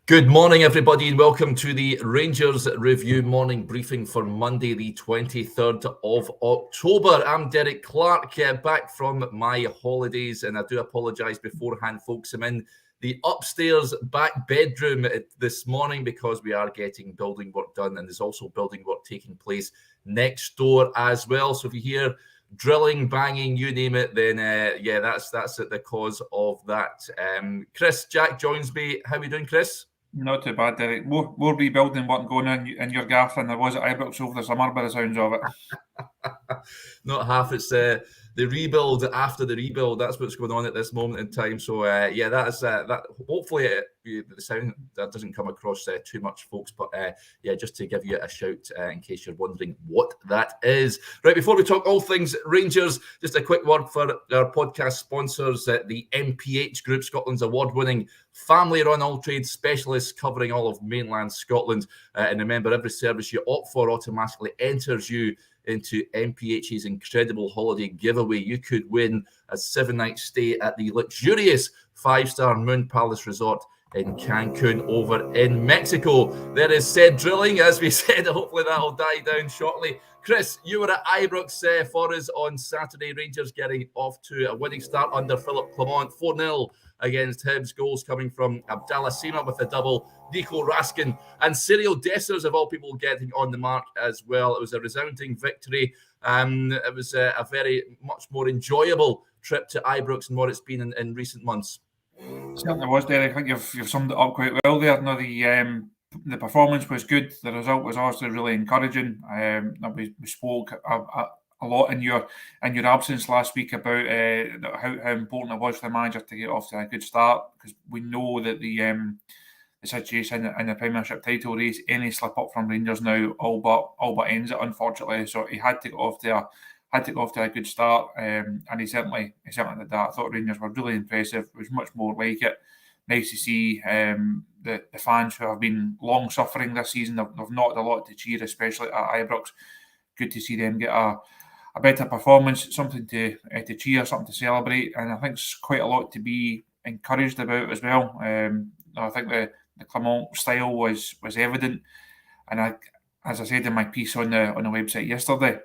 Good morning, everybody, and welcome to the Rangers Review morning briefing for Monday, the 23rd of October. I'm Derek Clark, back from my holidays, and I do apologise beforehand, folks. I'm in the upstairs back bedroom this morning because we are getting building work done, and there's also building work taking place next door as well. So if you hear drilling, banging, you name it, then that's the cause of that. Chris Jack joins me. How are we doing, Chris? Not too bad, Derek. More rebuilding work going on in your gaff than there was at Ibrox over the summer, by the sounds of it. Not half. It's the rebuild after the rebuild. That's what's going on at this moment in time. So that's that. Hopefully, the sound that doesn't come across too much, folks. But just to give you a shout in case you're wondering what that is. Right, before we talk all things Rangers, just a quick word for our podcast sponsors, the MPH Group, Scotland's award-winning family-run all-trade specialists covering all of mainland Scotland. And remember, every service you opt for automatically enters you into MPH's incredible holiday giveaway. You could win a 7-night stay at the luxurious 5-star Moon Palace Resort in Cancun over in Mexico. There is said drilling, as we said. Hopefully that'll die down shortly. Chris, you were at Ibrox for us on Saturday. Rangers getting off to a winning start under Philippe Clement, 4-0 against Hibs. Goals coming from Abdallah Sima with a double, Nico Raskin and Cyril Dessers, of all people, getting on the mark as well. It was a resounding victory. It was a very much more enjoyable trip to Ibrox than what it's been in recent months. Certainly was, Derek. I think you've summed it up quite well there. No, the performance was good. The result was also really encouraging. We spoke a lot in your absence last week about how important it was for the manager to get off to a good start, because we know that the situation in the Premiership title race, any slip up from Rangers now all but ends it, unfortunately. So he had to get off to a good start, and he certainly did that. I thought Rangers were really impressive. It was much more like it. Nice to see the fans who have been long suffering this season. They've not a lot to cheer, especially at Ibrox. Good to see them get a better performance, something to cheer, something to celebrate, and I think it's quite a lot to be encouraged about as well. I think the Clement style was evident, and as I said in my piece on the website yesterday,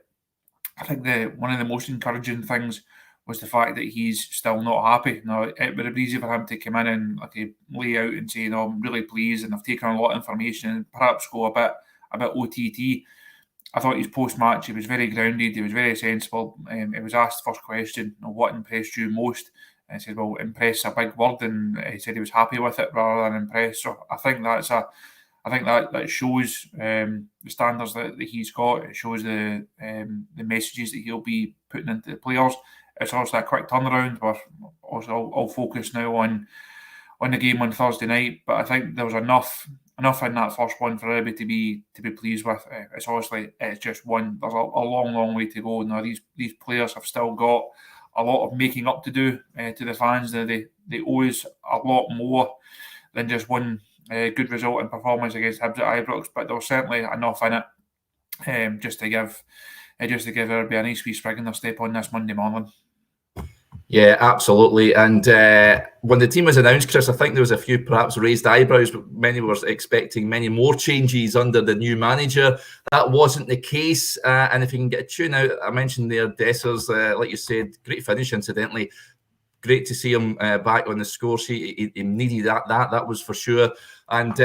I think one of the most encouraging things was the fact that he's still not happy. Now, it would have been easy for him to come in and lay out and say, "No, I'm really pleased and I've taken on a lot of information," and perhaps go a bit OTT. I thought his post-match, he was very grounded, he was very sensible. He was asked the first question, what impressed you most? And he said, well, impress a big word, and he said he was happy with it rather than impressed. So I think that shows the standards that he's got. It shows the messages that he'll be putting into the players. It's also a quick turnaround. We're also all focused now on the game on Thursday night, but I think there was enough in that first one for everybody to be pleased with. It's just one. There's a long way to go. Now these players have still got a lot of making up to do to the fans. They owe us a lot more than just one good result and performance against Hibs at Ibrox, but there was certainly enough in it just to give everybody a nice wee sprig in their step on this Monday morning. Yeah, absolutely. And when the team was announced, Chris, I think there was a few perhaps raised eyebrows, but many were expecting many more changes under the new manager. That wasn't the case. And if you can get a tune out, I mentioned there Dessers, like you said, great finish, incidentally. Great to see him back on the score sheet. He needed that was for sure. And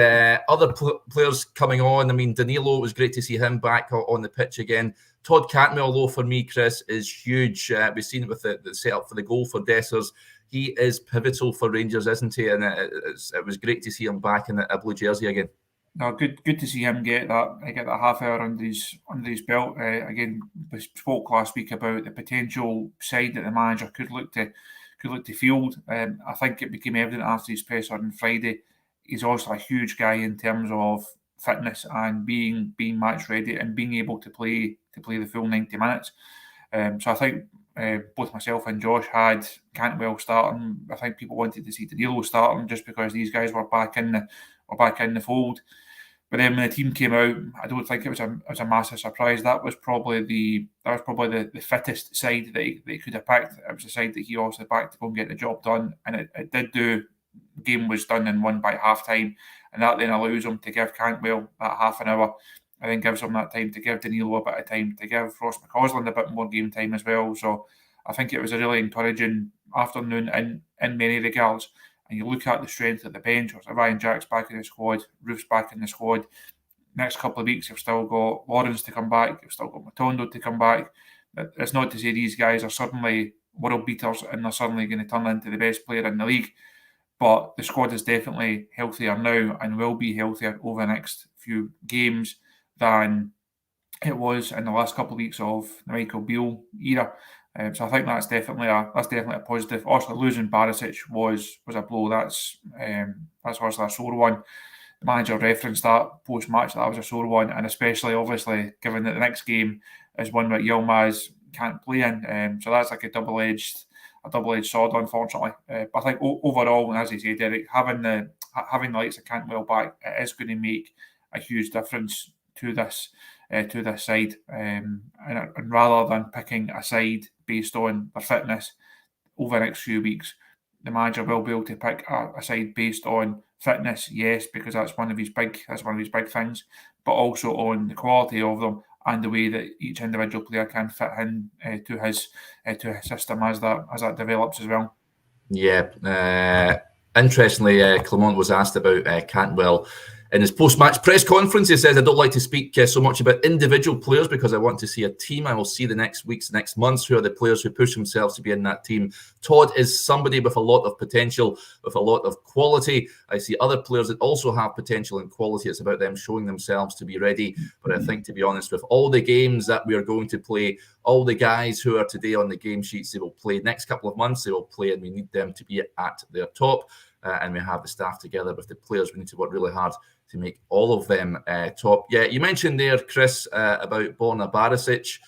other players coming on. I mean, Danilo, it was great to see him back on the pitch again. Todd Cantwell, though, for me, Chris, is huge. We've seen it with the setup for the goal for Dessers. He is pivotal for Rangers, isn't he? And it was great to see him back in a blue jersey again. No, good to see him get that half hour under his belt. Again, we spoke last week about the potential side that the manager could look to field. I think it became evident after his presser on Friday. He's also a huge guy in terms of fitness and being match ready and being able to play the full 90 minutes. So I think both myself and Josh had Cantwell starting. I think people wanted to see Danilo starting just because these guys were back in the fold. But then when the team came out, I don't think it was a massive surprise. That was probably the fittest side that he could have picked. It was the side that he also backed to go and get the job done, and it did game was done and won by half-time, and that then allows them to give Cantwell that half an hour, and then gives them that time to give Danilo a bit of time, to give Ross McCausland a bit more game time as well. So I think it was a really encouraging afternoon in many regards. And you look at the strength of the bench. Ryan Jack's back in the squad, Roof's back in the squad. Next couple of weeks, you've still got Lawrence to come back, you've still got Matondo to come back. It's not to say these guys are suddenly world beaters and they're suddenly going to turn into the best player in the league, but the squad is definitely healthier now and will be healthier over the next few games than it was in the last couple of weeks of the Michael Beale era. So I think that's definitely a positive. Also, losing Barisic was a blow. That's obviously a sore one. The manager referenced that post-match, that was a sore one, and especially, obviously, given that the next game is one that Yilmaz can't play in. So that's like a double-edged sword, unfortunately. But I think overall, and as you say, Derek, having the likes of Cantwell back, it is going to make a huge difference to this side. And rather than picking a side based on their fitness over the next few weeks, the manager will be able to pick a side based on fitness, yes, because that's one of his big things, but also on the quality of them and the way that each individual player can fit in to his system as that develops as well. Yeah. Interestingly, Clement was asked about Cantwell in his post-match press conference. He says, I don't like to speak so much about individual players because I want to see a team. I will see the next weeks, next months, who are the players who push themselves to be in that team. Todd is somebody with a lot of potential, with a lot of quality. I see other players that also have potential and quality. It's about them showing themselves to be ready. But I think, to be honest, with all the games that we are going to play, all the guys who are today on the game sheets, they will play next couple of months. They will play, and we need them to be at their top. And we have the staff together with the players. We need to work really hard to make all of them top. Yeah, you mentioned there, Chris, about Borna Barisic.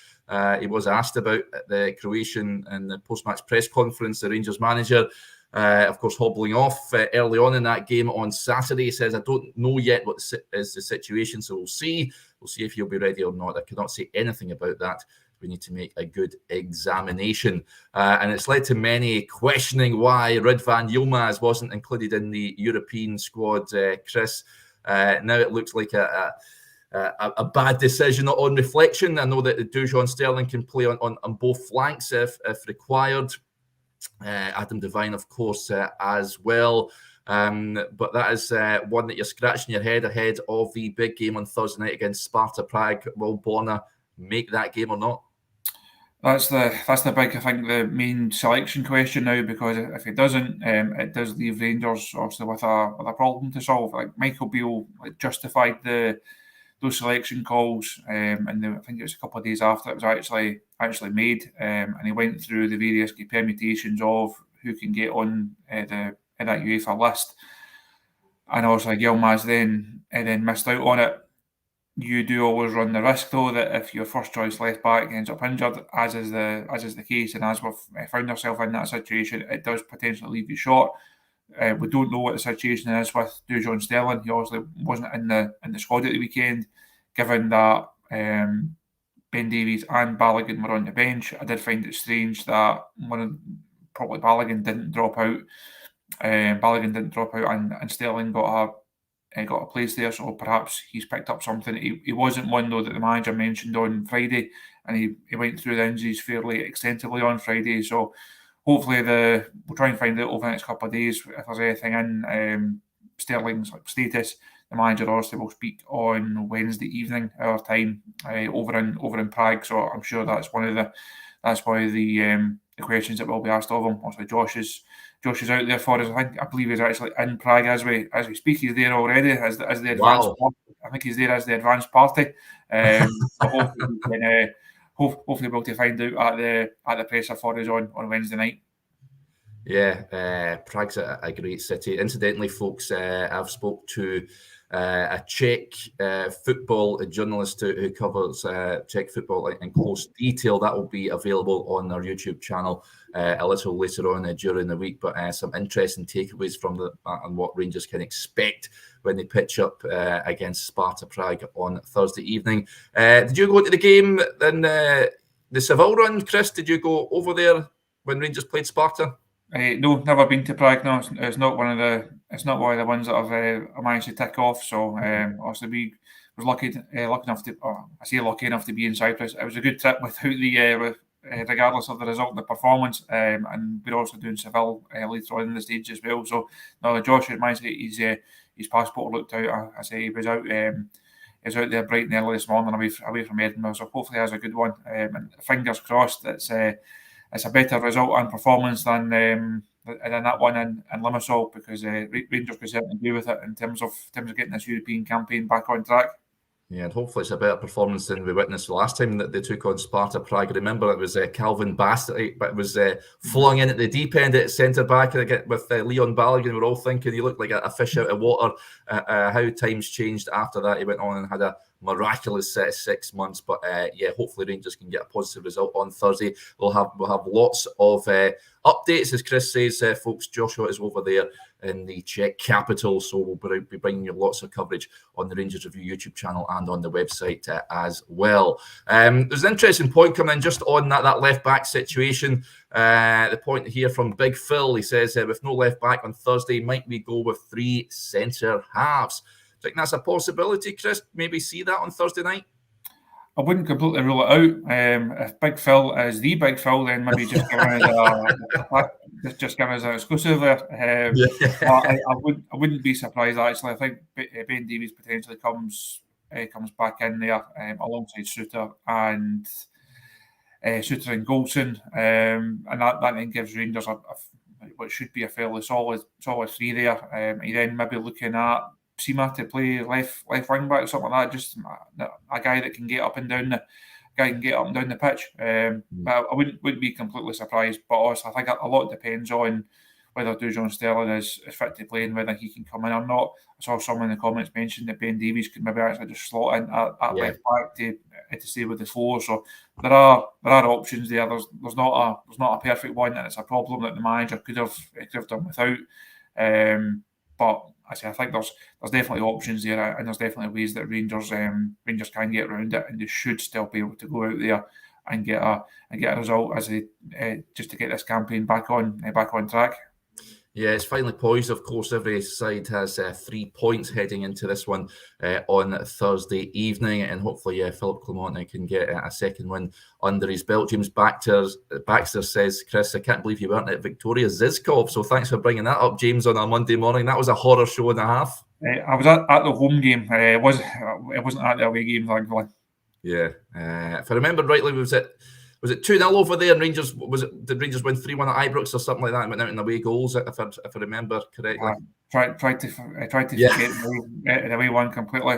He was asked about the Croatian in the post-match press conference. The Rangers manager, of course, hobbling off early on in that game on Saturday. He says, I don't know yet what is the situation, so we'll see. We'll see if he'll be ready or not. I cannot say anything about that. We need to make a good examination. And it's led to many questioning why Ridvan Yilmaz wasn't included in the European squad, Chris. Now it looks like a bad decision on reflection. I know that Dujon Sterling can play on both flanks if required. Adam Devine, of course, as well. But that is one that you're scratching your head ahead of the big game on Thursday night against Sparta Prague. Will Borna make that game or not? That's the big, I think, the main selection question now, because if it doesn't, it does leave Rangers obviously with a problem to solve. Like Michael Beale justified those selection calls, and I think it was a couple of days after it was actually made, and he went through the various permutations of who can get on that UEFA list, and also Yilmaz then missed out on it. You do always run the risk, though, that if your first choice left back ends up injured, as is the case, and as we've found ourselves in that situation, it does potentially leave you short. We don't know what the situation is with Dujon Sterling. He obviously wasn't in the squad at the weekend, given that Ben Davies and Balogun were on the bench. I did find it strange that probably Balogun didn't drop out. And Sterling got a place there, so perhaps he's picked up something. He wasn't one, though, that the manager mentioned on Friday, and he went through the injuries fairly extensively on Friday, so hopefully we'll try and find out over the next couple of days if there's anything in Sterling's status. The manager obviously will speak on Wednesday evening, our time, over in Prague, so I'm sure that's one of the questions that will be asked of him. Also, Josh is out there for us. I believe he's actually in Prague as we speak. He's there already as the advanced party. I think he's there as the advanced party. Hopefully we'll be able to find out at the presser for us on Wednesday night. Yeah, Prague's a great city. Incidentally, folks, I've spoke to a Czech football journalist who covers Czech football in close detail. That will be available on our YouTube channel a little later on during the week. But some interesting takeaways from and what Rangers can expect when they pitch up against Sparta Prague on Thursday evening. Did you go to the game in the Seville run, Chris? Did you go over there when Rangers played Sparta? No, never been to Prague. No, it's not one of it's not one of the ones that I've managed to tick off. So obviously we was lucky enough to, I say lucky enough to be in Cyprus. It was a good trip without the regardless of the result of the performance. And we're also doing Seville later on in the stage as well. So no, Josh has managed to get his passport looked out. I say he was out. He's out there bright and early this morning away from Edinburgh. So hopefully he has a good one. And fingers crossed it's a better result and performance than that one in Limassol, because Rangers could certainly do with it in terms of getting this European campaign back on track. Yeah, and hopefully it's a better performance than we witnessed the last time that they took on Sparta Prague. Remember, it was Calvin Bastard, but it was flung in at the deep end at centre back with Leon Balogun. We're all thinking he looked like a fish out of water. How times changed after that. He went on and had a miraculous 6 months. But yeah, hopefully Rangers can get a positive result on Thursday. We'll have lots of updates, as Chris says, folks. Joshua is over there in the Czech capital, so we'll be bringing you lots of coverage on the Rangers Review YouTube channel and on the website as well. There's an interesting point coming in just on that left back situation. The point here from Big Phil, he says, with no left back on Thursday, might we go with 3 centre halves? Do you think that's a possibility, Chris? Maybe see that on Thursday night? I wouldn't completely rule it out. If Big Phil is the Big Phil, then maybe just give us an exclusive there. I wouldn't be surprised, actually. I think Ben Davies potentially comes back in there alongside Suter and Goldson, and that then gives Rangers what should be a fairly solid 3 there. You then maybe looking at Sima to play left wing back or something like that, just a guy that can get up and down the pitch. But I wouldn't be completely surprised. But also, I think a lot depends on whether Dujon Sterling is fit to play and whether he can come in or not. I saw someone in the comments mention that Ben Davies could maybe actually just slot in at left back to stay with the 4. So there are options there. There's not a perfect one, and it's a problem that the manager could have done without. But I think there's definitely options there, and there's definitely ways that Rangers can get around it, and they should still be able to go out there and get a result as just to get this campaign back on track. Yeah, it's finally poised. Of course, every side has 3 points heading into this one on Thursday evening, and hopefully Philippe Clement can get a second win under his belt. James Baxter says, Chris, I can't believe you weren't at Victoria Zizkov, so thanks for bringing that up, James, on a Monday morning. That was a horror show and a half. I was at the home game. It wasn't at the away game, thankfully. Yeah, if I remember rightly, was it 2-0 over there? And Rangers did Rangers win 3-1 at Ibrox or something like that? And went out in away goals, if I remember correctly. Tried to forget the away one completely.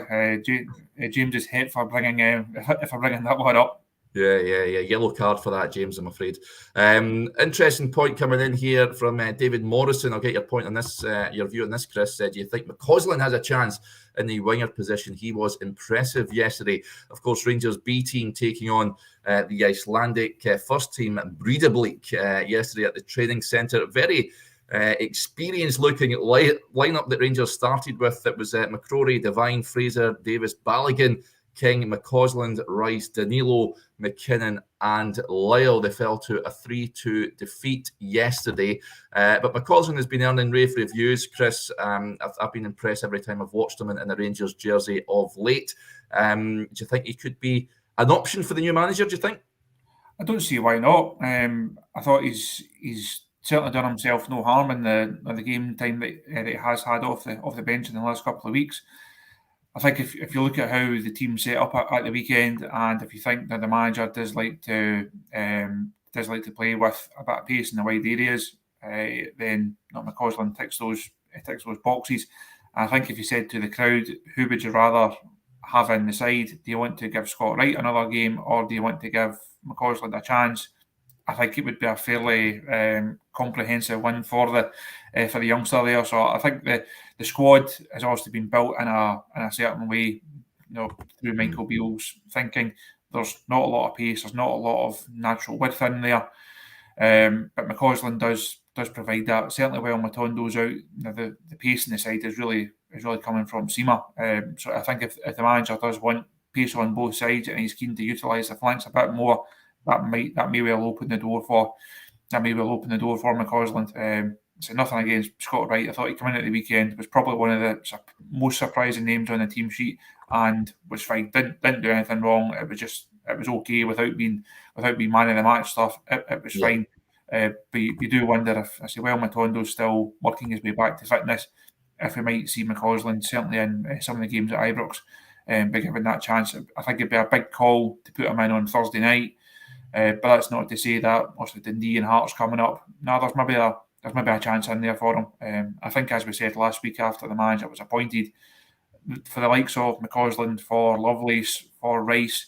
James's hate for bringing that one up. Yeah. Yellow card for that, James, I'm afraid. Interesting point coming in here from David Morrison. I'll get your point on this, your view on this, Chris. Do you think McCausland has a chance in the winger position? He was impressive yesterday. Of course, Rangers B team taking on the Icelandic first team Breidablik yesterday at the training centre. Very experienced looking lineup that Rangers started with. It was McCrory, Devine, Fraser, Davis, Balogun, King, McCausland, Rice, Danilo, McKinnon and Lyle. They fell to a 3-2 defeat yesterday. But McCausland has been earning rave reviews, Chris. I've been impressed every time I've watched him in the Rangers jersey of late. Do you think he could be an option for the new manager, do you think? I don't see why not. I thought he's certainly done himself no harm in the game time that he has had off the bench in the last couple of weeks. I think if you look at how the team set up at the weekend, and if you think that the manager does like to play with a bit of pace in the wide areas, then McCausland ticks those boxes. I think if you said to the crowd, who would you rather have in the side? Do you want to give Scott Wright another game, or do you want to give McCausland a chance? I think it would be a fairly comprehensive win for the youngster there. So I think the squad has obviously been built in a certain way, through Michael Beale's thinking. There's not a lot of pace. There's not a lot of natural width in there. But McCausland does provide that. Certainly while Matondo's out, the pace in the side is really coming from Sima. So I think if the manager does want pace on both sides and he's keen to utilise the flanks a bit more, that may well open the door for McCausland. So nothing against Scott Wright. I thought he came in at the weekend, was probably one of the most surprising names on the team sheet, and was fine. Didn't do anything wrong. It was okay without being man of the match stuff. It was fine. But you do wonder if, I say, well, Matondo's still working his way back to fitness, if we might see McCausland certainly in some of the games at Ibrox, be given that chance. I think it'd be a big call to put him in on Thursday night. But that's not to say that obviously Dundee and Hearts coming up. No, there's maybe a chance in there for him. I think, as we said last week after the manager was appointed, for the likes of McCausland, for Lovelace, for Rice,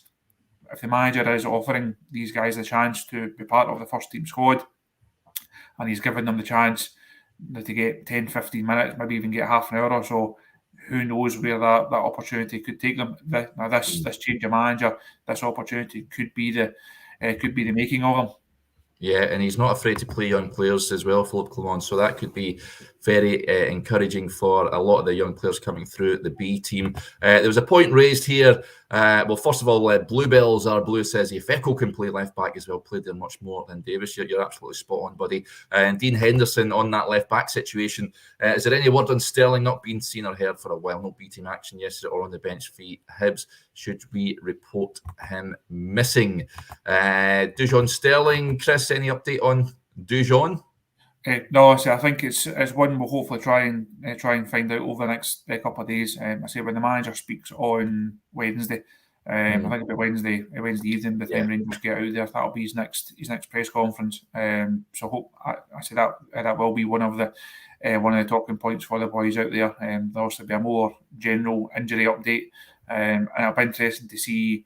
if the manager is offering these guys the chance to be part of the first team squad, and he's giving them the chance to get 10, 15 minutes, maybe even get half an hour or so, who knows where that opportunity could take them. Now this change of manager, this opportunity could be the making of them. Yeah, and he's not afraid to play young players as well, Philippe Clement. So that could be very encouraging for a lot of the young players coming through the B team. There was a point raised here. Well, first of all, Bluebells are blue says if Echo can play left back as well, played there much more than Davis. You're absolutely spot on, buddy. And Dean Henderson on that left back situation. Is there any word on Sterling not being seen or heard for a while? No B team action yesterday or on the bench for Hibs. Should we report him missing? Dujon Sterling, Chris, any update on Dujon? No, I think it's one we'll hopefully try and find out over the next couple of days. I say when the manager speaks on Wednesday, I think it'll be Wednesday evening by the time Rangers get out there. That'll be his next press conference. So hope I say that will be one of the talking points for the boys out there. There'll also be a more general injury update, and it'll be interesting to see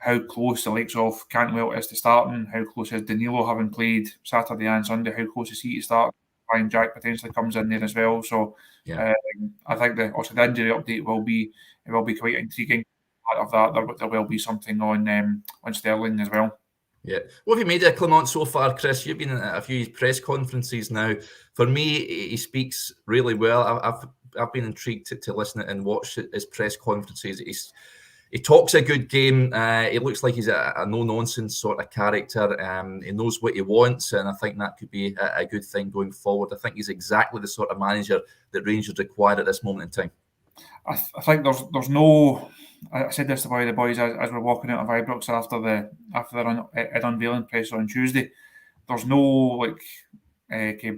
how close the likes of Cantwell is to starting, how close is Danilo having played Saturday and Sunday, how close is he to start? Ryan Jack potentially comes in there as well. So I think the injury update will be quite intriguing. Part of that, there will be something on Sterling as well. Yeah. What have you made of Clement so far, Chris? You've been in a few press conferences now. For me, he speaks really well. I've been intrigued to listen and watch his press conferences. He talks a good game. He looks like he's a no-nonsense sort of character. He knows what he wants, and I think that could be a good thing going forward. I think he's exactly the sort of manager that Rangers require at this moment in time. I think there's no. I said this to the boys as we're walking out of Ibrox after the unveiling press on Tuesday. There's no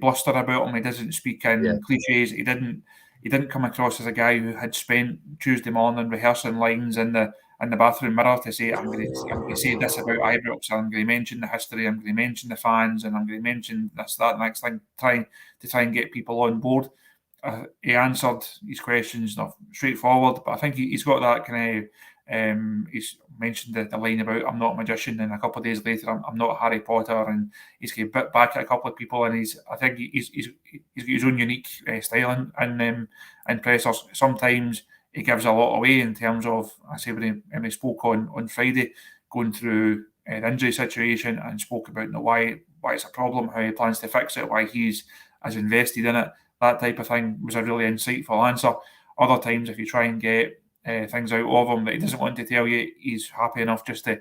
bluster about him. He doesn't speak in cliches. He didn't come across as a guy who had spent Tuesday morning rehearsing lines in the bathroom mirror to say, I'm going to say this about Ibrox, I'm going to mention the history, I'm going to mention the fans, and I'm going to mention this, that, next thing, trying and get people on board. He answered his questions straightforward, but I think he's got that kind of. He's mentioned the line about I'm not a magician, and a couple of days later I'm not Harry Potter, and he's bit back at a couple of people, and I think he's got his own unique style in pressers. Sometimes he gives a lot away in terms of, I say when he spoke on Friday, going through the injury situation and spoke about why it's a problem, how he plans to fix it, why he's as invested in it. That type of thing was a really insightful answer. Other times, if you try and get things out of him that he doesn't want to tell you, he's happy enough just to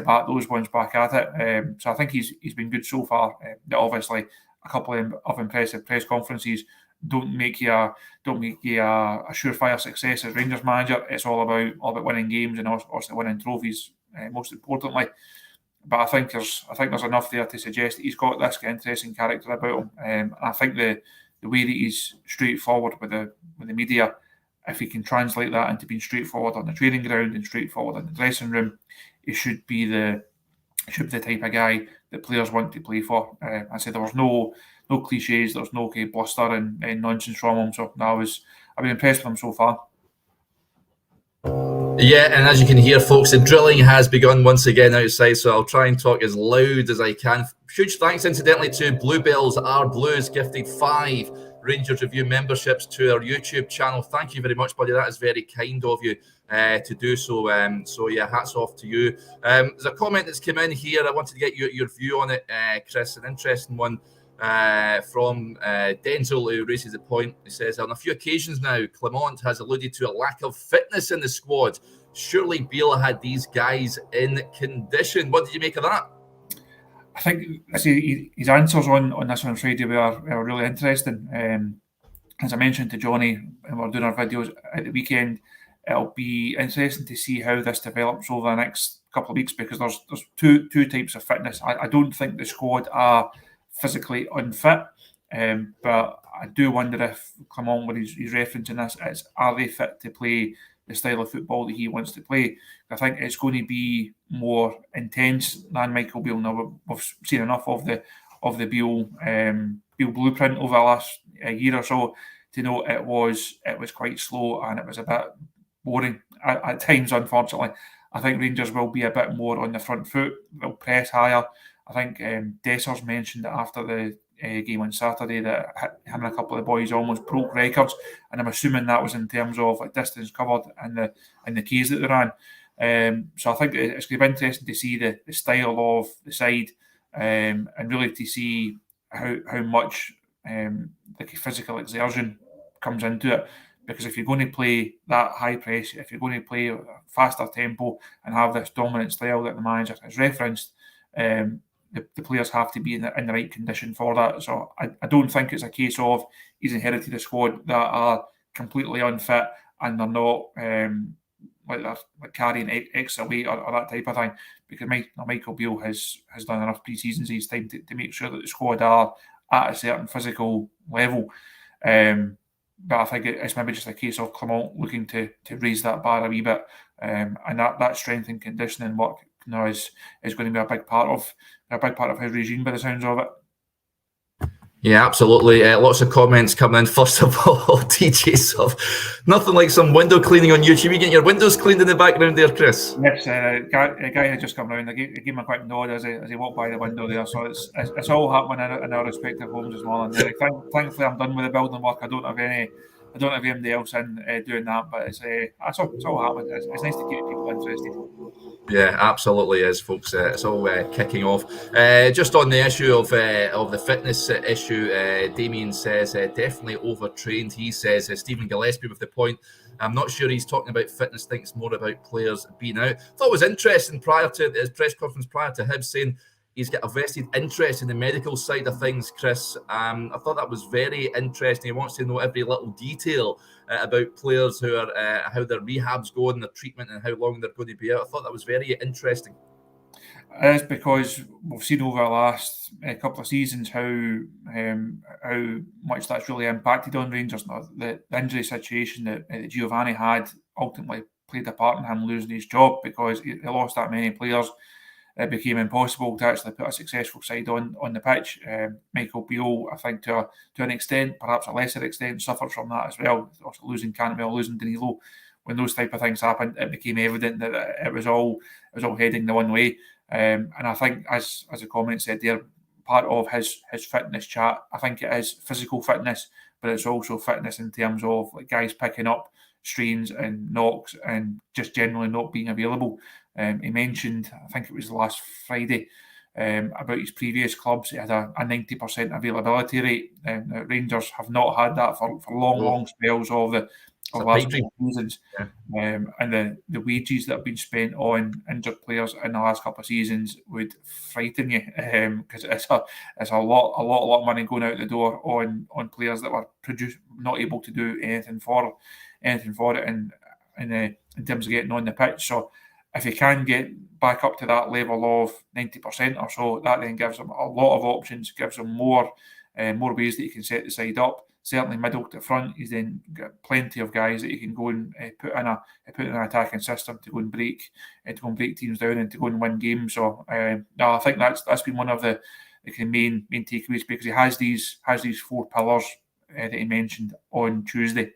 bat those ones back at it. So I think he's been good so far. Obviously, a couple of impressive press conferences don't make you a surefire success as Rangers manager. It's all about winning games and also winning trophies, most importantly. But I think there's enough there to suggest that he's got this interesting character about him. And I think the way that he's straightforward with the media, if he can translate that into being straightforward on the training ground and straightforward in the dressing room, he should be the type of guy that players want to play for. I said there was no cliches, there was no bluster and nonsense from him. So I've been impressed with him so far. Yeah, and as you can hear, folks, the drilling has begun once again outside, so I'll try and talk as loud as I can. Huge thanks, incidentally, to Bluebells Are Blues, gifted 5 Rangers Review memberships to our YouTube channel. Thank you very much, buddy. That is very kind of you to do so. So, yeah, hats off to you. There's a comment that's come in here. I wanted to get your view on it, Chris, an interesting one. From Denzel, who raises the point. He says, on a few occasions now, Clement has alluded to a lack of fitness in the squad. Surely Beale had these guys in condition. What did you make of that? I think his answers on this on Friday were really interesting. As I mentioned to Johnny, and we're doing our videos at the weekend, it'll be interesting to see how this develops over the next couple of weeks, because there's two types of fitness. I don't think the squad are physically unfit, but I do wonder if Clement, what he's referencing this, is are they fit to play the style of football that he wants to play? I think it's going to be more intense than Michael Beale. Now we've seen enough of the Beale blueprint over the last year or so to know it was quite slow and it was a bit boring at times, unfortunately. I think Rangers will be a bit more on the front foot. They'll press higher. I think Dessers mentioned that after the game on Saturday that him and a couple of the boys almost broke records, and I'm assuming that was in terms of distance covered and the Ks that they ran. So I think it's going to be interesting to see the style of the side, and really to see how much the physical exertion comes into it. Because if you're going to play that high press, if you're going to play a faster tempo and have this dominant style that the manager has referenced, the players have to be in the right condition for that. So I don't think it's a case of he's inherited a squad that are completely unfit and they're not like carrying extra weight or that type of thing. Because Michael Beale has done enough pre-seasons his time to make sure that the squad are at a certain physical level. But I think it's maybe just a case of Clement looking to raise that bar a wee bit, and that strength and conditioning work now is going to be a big part of his regime by the sounds of it. Yeah, absolutely. Lots of comments coming in. First of all, DJ Sub, nothing like some window cleaning on YouTube. You getting your windows cleaned in the background there, Chris? Yes, a guy had just come round. I gave him a quick nod as he walked by the window there. So it's all happening in our respective homes this morning. Thankfully, I'm done with the building work. I don't have anybody else in doing that, but it's all happening. It's nice to keep people interested. Yeah, absolutely is, folks. It's all kicking off. Just on the issue of the fitness issue, Damien says definitely overtrained. He says Stephen Gillespie with the point. I'm not sure he's talking about fitness. Thinks more about players being out. Thought it was interesting prior to his press conference, prior to him saying he's got a vested interest in the medical side of things, Chris. I thought that was very interesting. He wants to know every little detail about players who are how their rehab's going, their treatment, and how long they're going to be out. I thought that was very interesting. It is because we've seen over the last couple of seasons how much that's really impacted on Rangers. The injury situation that Giovanni had ultimately played a part in him losing his job, because he lost that many players. It became impossible to actually put a successful side on the pitch. Michael Beale, I think to an extent, perhaps a lesser extent, suffered from that as well. Also losing Cantwell, losing Danilo. When those type of things happened, it became evident that it was all heading the one way. And I think, as the comment said there, part of his fitness chat, I think it is physical fitness, but it's also fitness in terms of like guys picking up strains and knocks and just generally not being available. He mentioned, I think it was last Friday, about his previous clubs. He had a 90% availability rate. Rangers have not had that for long spells of the last few seasons. Yeah. And the wages that have been spent on injured players in the last couple of seasons would frighten you, because it's a lot of money going out the door on players that were not able to do anything for it in terms of getting on the pitch. So if he can get back up to that level of 90% or so, that then gives him a lot of options, gives him more ways that he can set the side up. Certainly middle to front, he's then got plenty of guys that he can go and put in an attacking system to go and break teams down and to go and win games. So no, I think that's been one of the main takeaways, because he has these 4 pillars that he mentioned on Tuesday,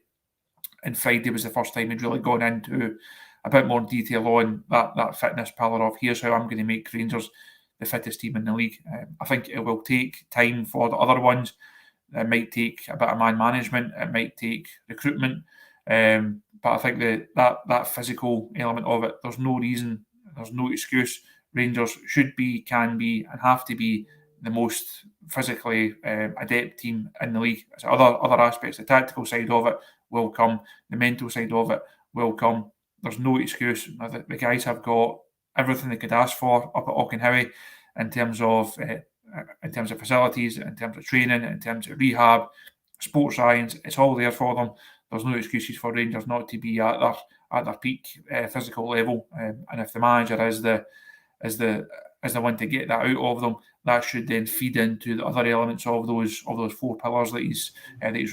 and Friday was the first time he'd really gone into a bit more detail on that fitness pillar of here's how I'm going to make Rangers the fittest team in the league. I think it will take time for the other ones. It might take a bit of man management. It might take recruitment. But I think that physical element of it, there's no reason, there's no excuse. Rangers should be, can be, and have to be the most physically adept team in the league. So other aspects, the tactical side of it will come. The mental side of it will come. There's no excuse. The guys have got everything they could ask for up at Auchenhowie. in terms of facilities, in terms of training, in terms of rehab, sports science. It's all there for them. There's no excuses for Rangers not to be at their peak physical level. And if the manager is the one to get that out of them, that should then feed into the other elements of those 4 pillars that he's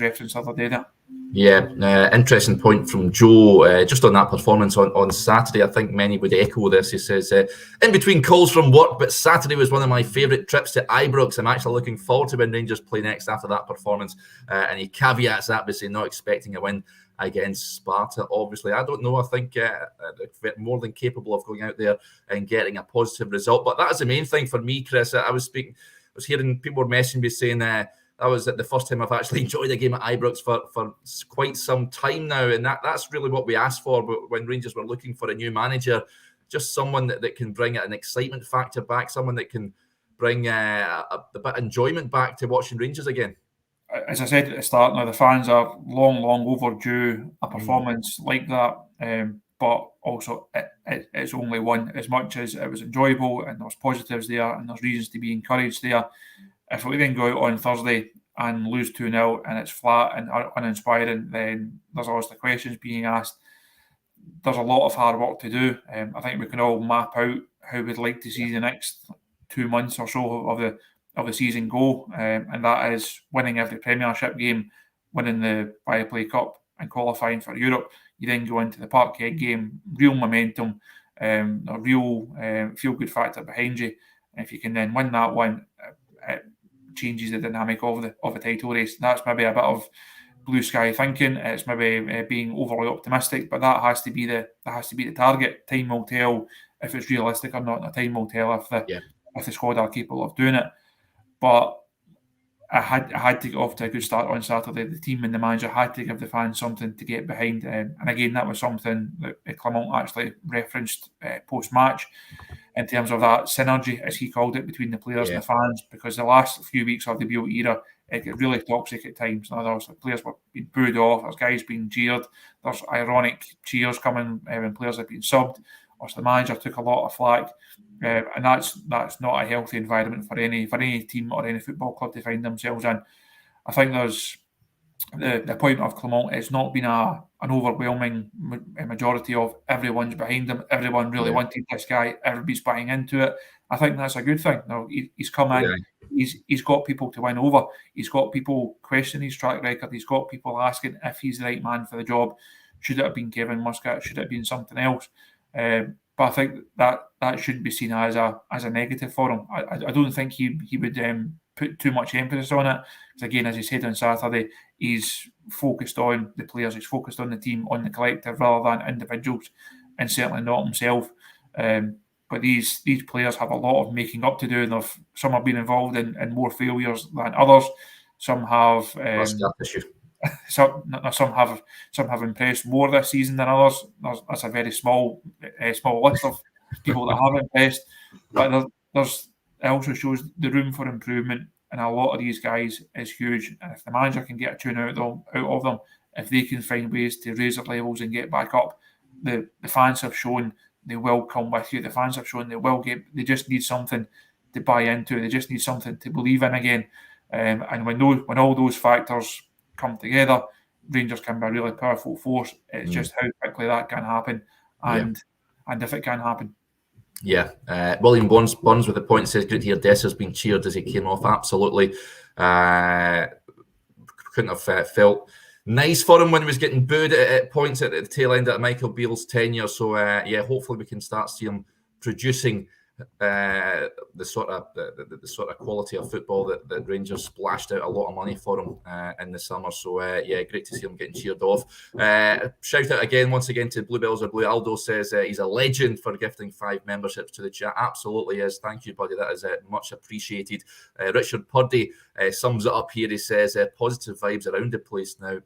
referenced the other day there. Yeah, interesting point from Joe. Just on that performance on Saturday, I think many would echo this. He says, in between calls from work, but Saturday was one of my favourite trips to Ibrox. I'm actually looking forward to when Rangers play next after that performance. And he caveats that by saying not expecting a win against Sparta. Obviously, I don't know. I think they're more than capable of going out there and getting a positive result. But that is the main thing for me, Chris. I was hearing people were messaging me saying that was the first time I've actually enjoyed a game at Ibrox for quite some time now, and that's really what we asked for. But when Rangers were looking for a new manager, just someone that can bring an excitement factor back, someone that can bring a bit of enjoyment back to watching Rangers again. As I said at the start, now the fans are long overdue a performance like that, but also it's only one. As much as it was enjoyable and there's positives there and there's reasons to be encouraged there, if we then go out on Thursday and lose 2-0 and it's flat and uninspiring, then there's always the questions being asked. There's a lot of hard work to do. I think we can all map out how we'd like to see the next 2 months or so of the season go, and that is winning every Premiership game, winning the Viaplay Cup and qualifying for Europe. You then go into the Parkhead game, real momentum, a real feel-good factor behind you. And if you can then win that one, it changes the dynamic of the title race. That's maybe a bit of blue sky thinking. It's maybe being overly optimistic, but that has to be the target. Time will tell if it's realistic or not. And time will tell if the squad are capable of doing it. But I had to get off to a good start on Saturday. The team and the manager had to give the fans something to get behind. And again, that was something that Clement actually referenced post-match in terms of that synergy, as he called it, between the players and the fans, because the last few weeks of the Beale era, it got really toxic at times. Now, the players were being booed off, there's guys being jeered, there's ironic cheers coming when players have been subbed, or the manager took a lot of flack. And that's not a healthy environment for any team or any football club to find themselves in. I think there's the appointment of Clement. It's not been an overwhelming majority of everyone's behind him. Everyone really wanted this guy. Everybody's buying into it. I think that's a good thing. Now, he's come in. He's got people to win over. He's got people questioning his track record. He's got people asking if he's the right man for the job. Should it have been Kevin Muscat? Should it have been something else? But I think that shouldn't be seen as a negative for him. I don't think he would put too much emphasis on it. Because again, as he said on Saturday, he's focused on the players, he's focused on the team, on the collective rather than individuals, and certainly not himself. But these players have a lot of making up to do, and some have been involved in more failures than others. Some have. Some have impressed more this season than others. That's a very small list of people that have impressed. But it also shows the room for improvement, and a lot of these guys is huge. And if the manager can get a tune out of them, if they can find ways to raise their levels and get back up, the fans have shown they will come with you. The fans have shown they just need something to buy into. They just need something to believe in again. And when all those factors come together, Rangers can be a really powerful force. It's just how quickly that can happen, and if it can happen. Yeah, William Burns with the point says, "Good to hear Dessa's been cheered as he came off." Absolutely, couldn't have felt nice for him when he was getting booed at points at the tail end of Michael Beale's tenure. So hopefully we can start seeing him producing the sort of quality of football that Rangers splashed out a lot of money for him in the summer. So great to see him getting cheered off. Shout out once again to Bluebells or Blue. Aldo says he's a legend for gifting 5 memberships to the chat. Absolutely is. Thank you, buddy. That is much appreciated. Richard Purdy sums it up here. He says positive vibes around the place now.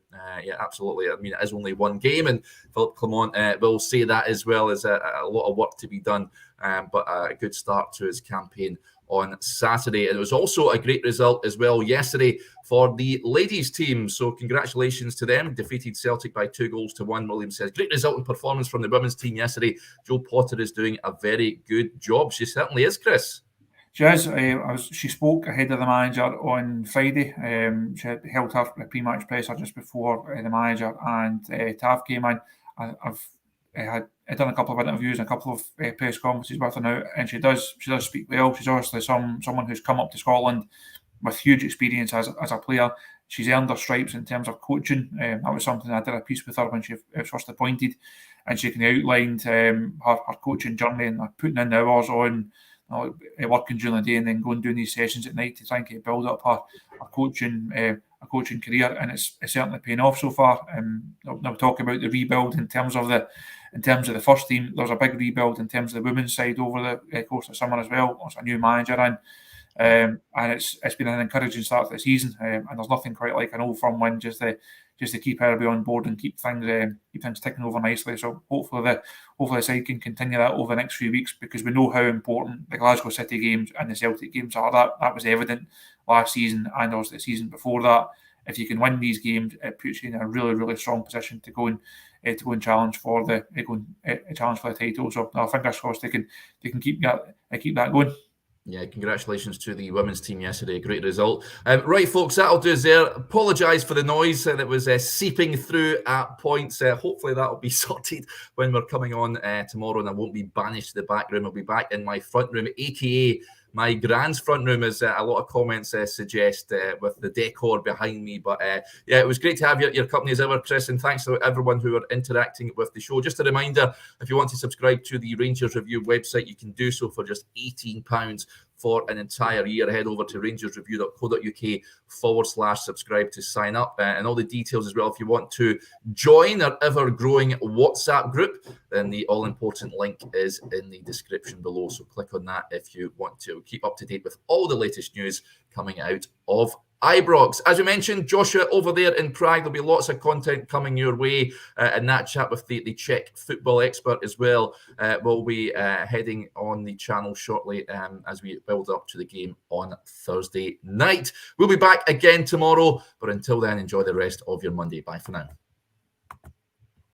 Absolutely. I mean, it is only one game, and Philippe Clement will say that as well. As a lot of work to be done. But a good start to his campaign on Saturday. And it was also a great result as well yesterday for the ladies team. So congratulations to them. Defeated Celtic by 2-1. William says, great result and performance from the women's team yesterday. Jo Potter is doing a very good job. She certainly is, Chris. She is. She spoke ahead of the manager on Friday. She held her pre-match presser just before the manager and Tav came in. I've done a couple of interviews and a couple of press conferences with her now, and she does speak well. She's obviously someone who's come up to Scotland with huge experience as a player. She's earned her stripes in terms of coaching. That was something I did a piece with her when she was first appointed, and she kind of outlined her coaching journey and putting in the hours on, working during the day and then going doing these sessions at night to try and build up her coaching career, and it's certainly paying off so far. Now talking about the rebuild in terms of the first team, there's a big rebuild in terms of the women's side over the course of summer as well. There's a new manager in. And it's been an encouraging start to the season, and there's nothing quite like an old firm win just to keep everybody on board and keep things ticking over nicely. So hopefully the side can continue that over the next few weeks, because we know how important the Glasgow City games and the Celtic games are. That was evident last season and also the season before that. If you can win these games, it puts you in a really, really strong position to go and challenge for the title. So fingers crossed they can keep that going. Yeah, congratulations to the women's team yesterday. Great result. Right, folks, that'll do us there. Apologise for the noise that was seeping through at points. Hopefully that'll be sorted when we're coming on tomorrow, and I won't be banished to the back room. I'll be back in my front room, aka my grand's front room, as a lot of comments suggest, with the decor behind me. But yeah, it was great to have your company as ever, Chris, and thanks to everyone who are interacting with the show. Just a reminder, if you want to subscribe to the Rangers Review website, you can do so for just £18 for an entire year. Head over to rangersreview.co.uk/subscribe to sign up, and all the details as well. If you want to join our ever-growing WhatsApp group, then the all-important link is in the description below. So click on that if you want to keep up to date with all the latest news coming out of Ibrox. As we mentioned, Joshua over there in Prague, there'll be lots of content coming your way, and that chat with the Czech football expert as well will be heading on the channel shortly, as we build up to the game on Thursday night. We'll be back again tomorrow, but until then, enjoy the rest of your Monday. Bye for now.